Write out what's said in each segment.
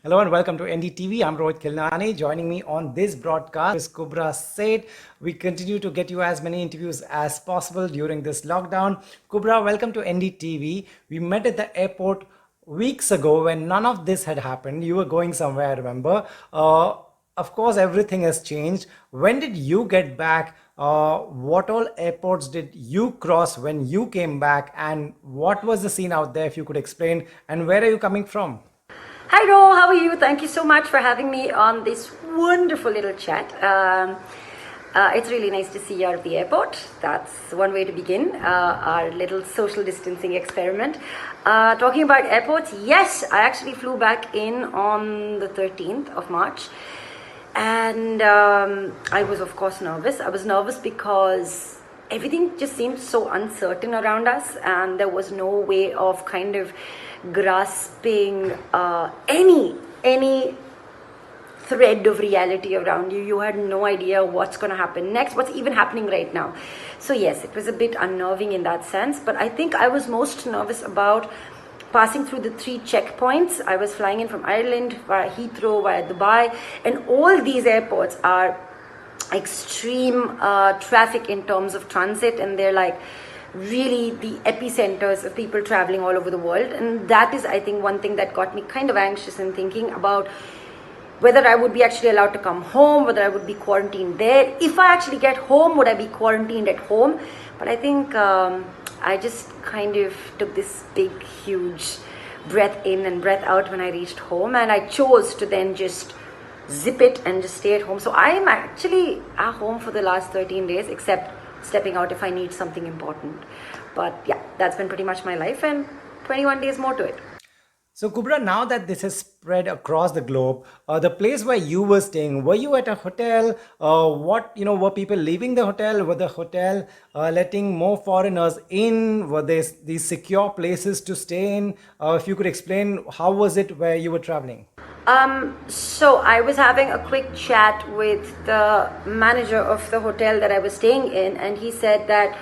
Hello and welcome to NDTV. I'm Rohit Khilnani. Joining me on this broadcast is Kubbra Sait. We continue to get you as many interviews as possible during this lockdown. Kubbra, welcome to NDTV. We met at the airport weeks ago when none of this had happened. You were going somewhere, I remember. Of course, everything has changed. When did you get back? What all airports did you cross when you came back? And what was the scene out there, if you could explain? And where are you coming from? Hi Ro, how are you? Thank you so much for having me on this wonderful little chat. It's really nice to see you out of the airport. That's one way to begin our little social distancing experiment. Talking about airports, yes, I actually flew back in on the 13th of March. And I was, of course, nervous. I was nervous because everything just seemed so uncertain around us, and there was no way of kind of grasping any thread of reality around you. You had no idea what's going to happen next, what's even happening right now. So yes, it was a bit unnerving in that sense, but I think I was most nervous about passing through the 3 checkpoints. I was flying in from Ireland via Heathrow, via Dubai, and all these airports are extreme traffic in terms of transit, and they're like really the epicenters of people traveling all over the world. And that is, I think, one thing that got me kind of anxious and thinking about whether I would be actually allowed to come home, whether I would be quarantined there. If I actually get home, would I be quarantined at home? But I think I just kind of took this big, huge breath in and breath out when I reached home, and I chose to then just zip it and just stay at home. So I am actually at home for the last 13 days, except stepping out if I need something important. But yeah, that's been pretty much my life, and 21 days more to it. So, Kubbra, now that this has spread across the globe, the place where you were staying, were you at a hotel? Were people leaving the hotel? Were the hotel letting more foreigners in? Were there these secure places to stay in? If you could explain, how was it where you were traveling? So I was having a quick chat with the manager of the hotel that I was staying in, and he said that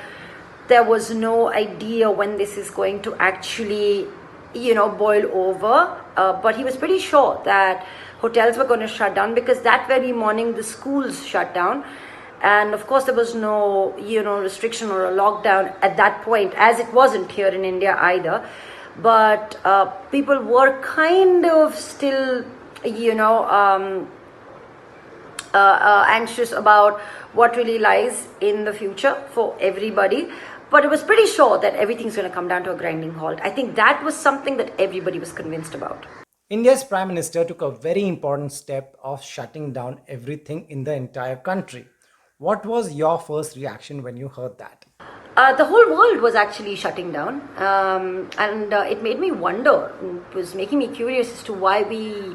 there was no idea when this is going to actually, boil over. But he was pretty sure that hotels were going to shut down because that very morning the schools shut down. And of course, there was no, restriction or a lockdown at that point, as it wasn't here in India either. But people were kind of still, anxious about what really lies in the future for everybody. But it was pretty sure that everything's going to come down to a grinding halt. I think that was something that everybody was convinced about. India's Prime Minister took a very important step of shutting down everything in the entire country. What was your first reaction when you heard that? The whole world was actually shutting down, and it made me wonder. It was making me curious as to why we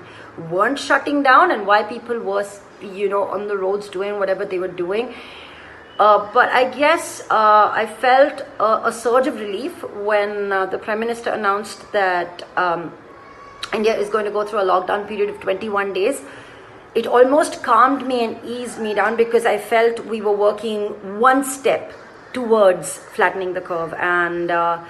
weren't shutting down and why people were, on the roads doing whatever they were doing. But I guess I felt a surge of relief when the Prime Minister announced that India is going to go through a lockdown period of 21 days. It almost calmed me and eased me down because I felt we were working one step towards flattening the curve, and I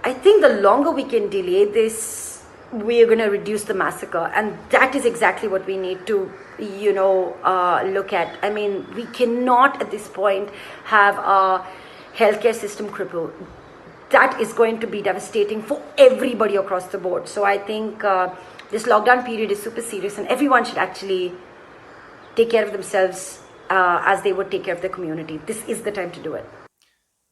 think the longer we can delay this, we are going to reduce the massacre, and that is exactly what we need to look at. I mean, we cannot at this point have a healthcare system crippled. That is going to be devastating for everybody across the board. So I think this lockdown period is super serious, and everyone should actually take care of themselves as they would take care of their community. This is the time to do it.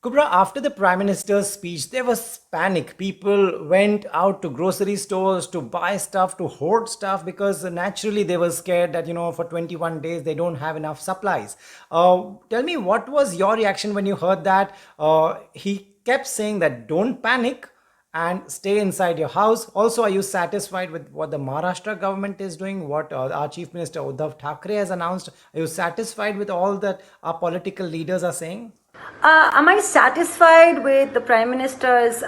Kubbra, after the Prime Minister's speech, there was panic. People went out to grocery stores to buy stuff, to hoard stuff, because naturally they were scared that, for 21 days they don't have enough supplies. Tell me, what was your reaction when you heard that? He kept saying that don't panic and stay inside your house. Also, are you satisfied with what the Maharashtra government is doing, what our Chief Minister Uddhav Thackeray has announced? Are you satisfied with all that our political leaders are saying? Am I satisfied with the Prime Minister's,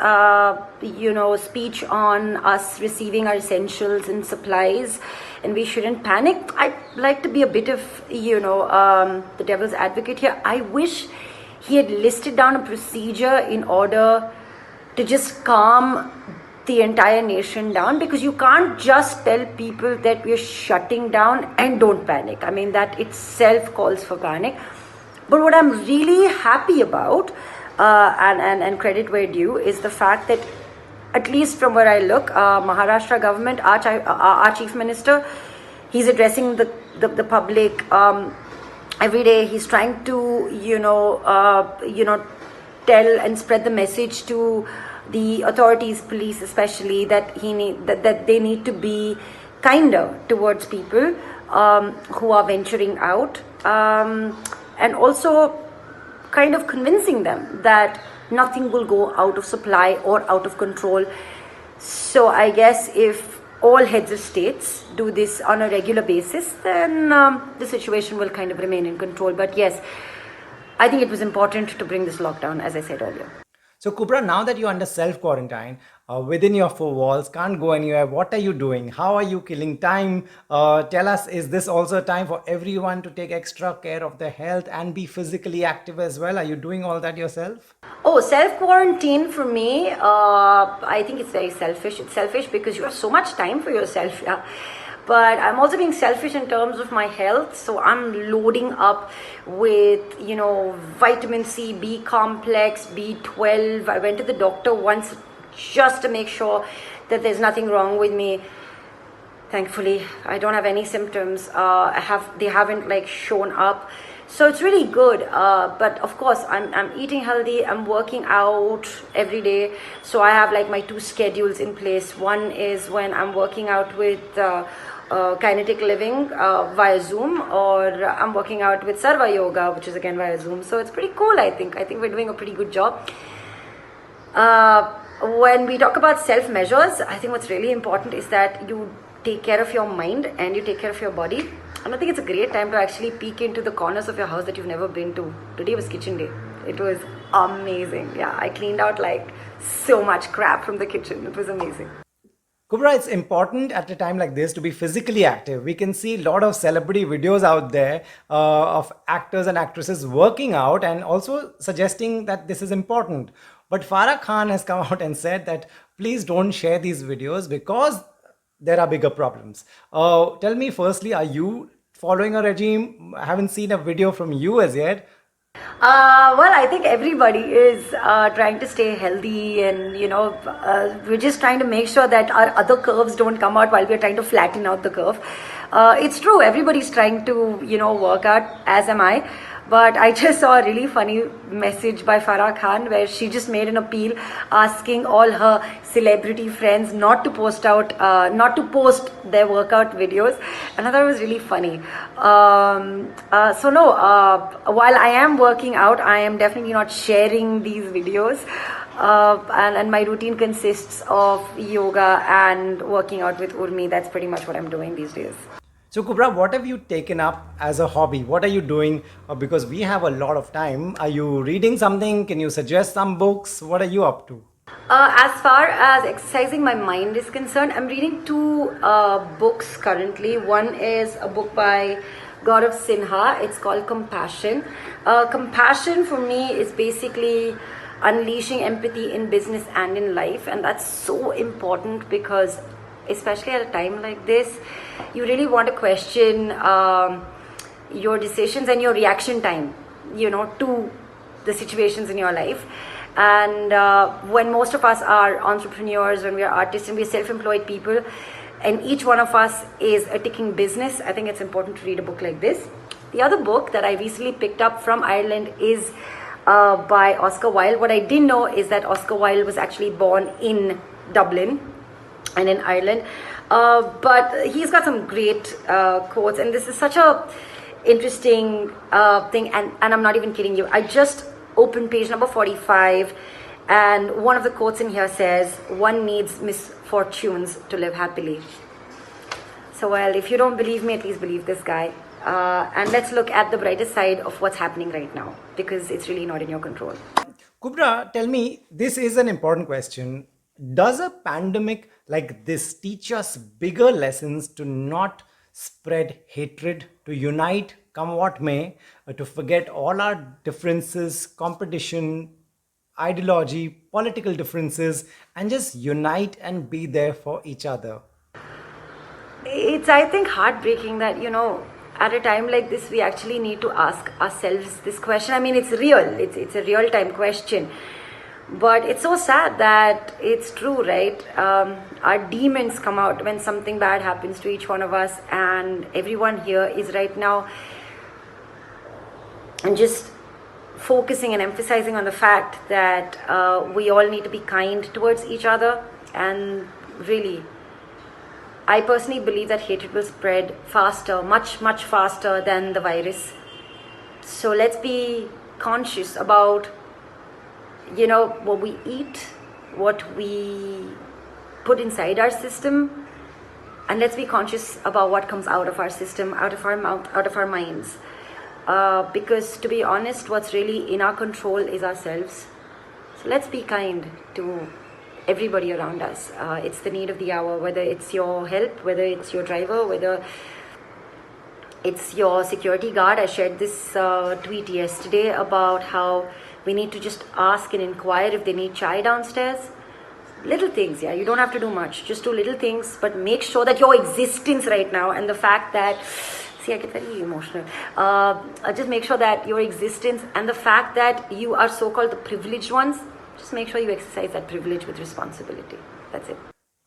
speech on us receiving our essentials and supplies, and we shouldn't panic? I'd like to be a bit of, the devil's advocate here. I wish he had listed down a procedure in order to just calm the entire nation down, because you can't just tell people that we're shutting down and don't panic. I mean, that itself calls for panic. But what I'm really happy about, and credit where due, is the fact that, at least from where I look, Maharashtra government, our chief minister, he's addressing the public every day. He's trying to, tell and spread the message to the authorities, police especially, that that they need to be kinder towards people who are venturing out, and also kind of convincing them that nothing will go out of supply or out of control. So I guess if all heads of states do this on a regular basis, then the situation will kind of remain in control. But yes, I think it was important to bring this lockdown, as I said earlier. So, Kubbra, now that you're under self quarantine, within your four walls, can't go anywhere, what are you doing? How are you killing time? Tell us, is this also a time for everyone to take extra care of their health and be physically active as well? Are you doing all that yourself? Oh, self quarantine for me, I think it's very selfish. It's selfish because you have so much time for yourself. Yeah. But I'm also being selfish in terms of my health. So I'm loading up with, vitamin C, B complex, B12. I went to the doctor once just to make sure that there's nothing wrong with me. Thankfully, I don't have any symptoms. They haven't shown up. So it's really good. But of course, I'm eating healthy. I'm working out every day. So I have my two schedules in place. One is when I'm working out with kinetic living via Zoom, or I'm working out with Sarva Yoga, which is again via Zoom. So it's pretty cool, I think. I think we're doing a pretty good job. When we talk about self-measures, I think what's really important is that you take care of your mind and you take care of your body. And I think it's a great time to actually peek into the corners of your house that you've never been to. Today was kitchen day. It was amazing. Yeah, I cleaned out so much crap from the kitchen. It was amazing. Kubbra, it's important at a time like this to be physically active. We can see a lot of celebrity videos out there of actors and actresses working out and also suggesting that this is important. But Farah Khan has come out and said that please don't share these videos because there are bigger problems. Tell me firstly, are you following a regime? I haven't seen a video from you as yet. Well, I think everybody is trying to stay healthy, and we're just trying to make sure that our other curves don't come out while we're trying to flatten out the curve. It's true, everybody's trying to work out, as am I. But I just saw a really funny message by Farah Khan where she just made an appeal asking all her celebrity friends not to post their workout videos. And I thought it was really funny. So no, while I am working out, I am definitely not sharing these videos. And my routine consists of yoga and working out with Urmi. That's pretty much what I'm doing these days. So, Kubbra, what have you taken up as a hobby? What are you doing? Because we have a lot of time. Are you reading something? Can you suggest some books? What are you up to? As far as exercising my mind is concerned, I'm reading two books currently. One is a book by Gaurav Sinha. It's called Compassion. Compassion for me is basically unleashing empathy in business and in life, and that's so important because especially at a time like this, you really want to question your decisions and your reaction time, to the situations in your life. And when most of us are entrepreneurs, when we are artists and we are self-employed people, and each one of us is a ticking business, I think it's important to read a book like this. The other book that I recently picked up from Ireland is by Oscar Wilde. What I didn't know is that Oscar Wilde was actually born in Dublin and in Ireland, but he's got some great quotes, and this is such a interesting thing, and I'm not even kidding you. I just opened page number 45, and one of the quotes in here says, "One needs misfortunes to live happily." So, well, if you don't believe me, at least believe this guy, and let's look at the brighter side of what's happening right now, because it's really not in your control. Kubbra, tell me, this is an important question. Does a pandemic like this teach us bigger lessons to not spread hatred, to unite, come what may, to forget all our differences, competition? ideology, political differences, and just unite and be there for each other. It's, I think, heartbreaking that, at a time like this, we actually need to ask ourselves this question. I mean, it's real, it's a real time question. But it's so sad that it's true, right? Our demons come out when something bad happens to each one of us, and everyone here is right now and just focusing and emphasizing on the fact that we all need to be kind towards each other. And really, I personally believe that hatred will spread faster, much, much faster than the virus. So let's be conscious about, what we eat, what we put inside our system, and let's be conscious about what comes out of our system, out of our mouth, out of our minds. Because to be honest, what's really in our control is ourselves. So let's be kind to everybody around us. It's the need of the hour, whether it's your help, whether it's your driver, whether it's your security guard. I shared this tweet yesterday about how we need to just ask and inquire if they need chai downstairs. Little things, yeah, you don't have to do much, just do little things, but make sure that your existence right now and the fact that, see, I get very emotional, just make sure that your existence and the fact that you are so-called the privileged ones, just make sure you exercise that privilege with responsibility. That's it.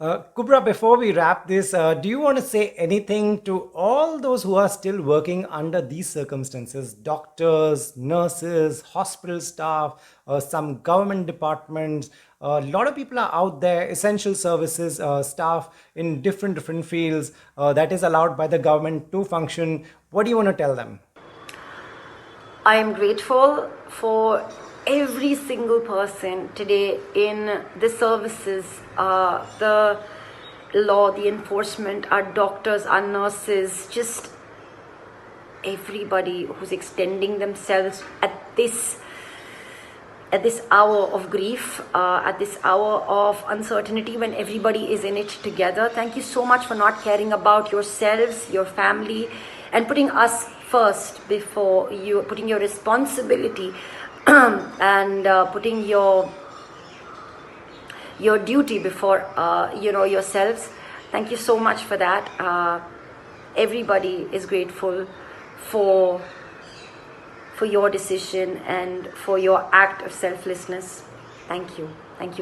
Kubbra, before we wrap this, do you want to say anything to all those who are still working under these circumstances? Doctors, nurses, hospital staff, some government departments. A lot of people are out there, essential services staff in different fields that is allowed by the government to function. What do you want to tell them? I am grateful for every single person today in the services, the law, the enforcement, our doctors, our nurses, just everybody who's extending themselves at this hour of grief, at this hour of uncertainty when everybody is in it together. Thank you so much for not caring about yourselves, your family, and putting us first before you, putting your responsibility and putting your duty before yourselves. Thank you so much for that. Everybody is grateful for your decision and for your act of selflessness. Thank you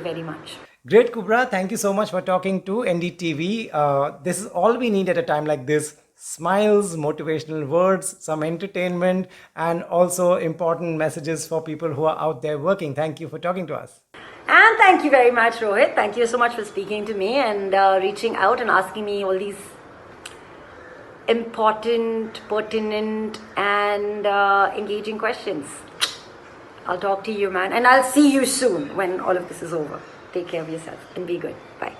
very much. Great, Kubbra. Thank you so much for talking to NDTV. This is all we need at a time like this. Smiles, motivational words, some entertainment, and also important messages for people who are out there working. Thank you for talking to us. And thank you very much, Rohit. Thank you so much for speaking to me and reaching out and asking me all these important, pertinent, and engaging questions. I'll talk to you, man. And I'll see you soon when all of this is over. Take care of yourself and be good. Bye.